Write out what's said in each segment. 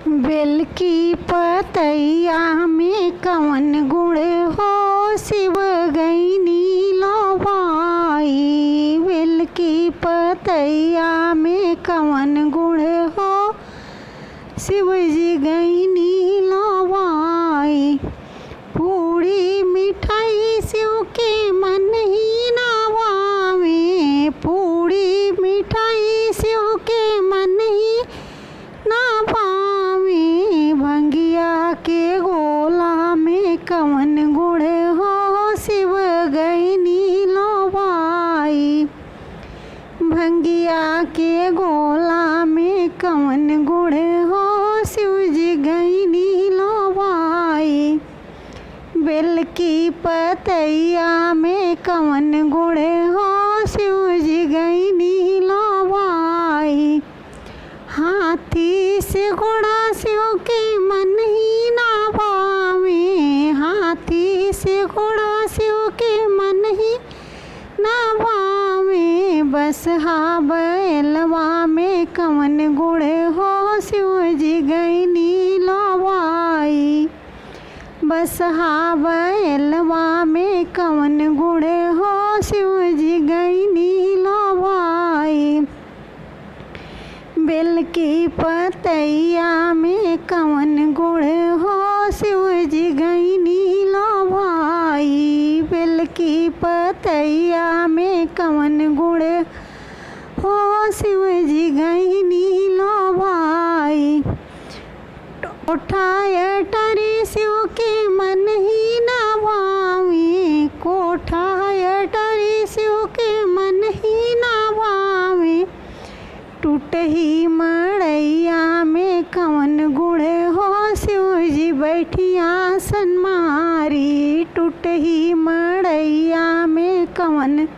बेल की पतैया में कवन गुण हो, शिव गईनी लोभाई। बेल की पतैया में कवन गुण हो, शिव जी गईनी लोभाई। पूरी मिठाई शिव के मन ही ना भावे, पूरी मिठाई शिव के मन ही ना भावे। भंगिया के गोला में कवन गुण हो, शिव गईनी लोभाई। भंगिया के गोला में कवन गुण हो, शिव जी गईनी लोभाई। बेल की पतैया में कवन गुण हो, शिव जी गईनी लोभाई। हाथी से घोड़ा शिव के मन ही ना भावे, हाथी से घोड़ा शिव के मन ही ना भावे। बसहा बैलवा में कवन गुण हो, शिव जी गईनी लोभाई। बसहा बैलवा में कवन गुण हो, शिव जी गईनी लोभाई। बेल की पतैया में कवन गुण हो, शिव जी गईनी लोभाई। बेल की पतैया में कवन गुण हो, शिव जी गईनी लोभाई। कोठाय टरी शिव के मन ही ना भावे, कोठाय टरी शिव के मन ही ना भावे। टूटही मड़ैया में कवन गुण हो, शिव जी बैठी आसन मारी। टूटही मड़ैया में कवन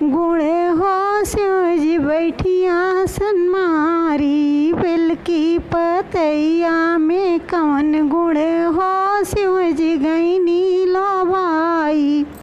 गुण हो, शिव जी बैठी आसन मारी। बेल की पतैया में कवन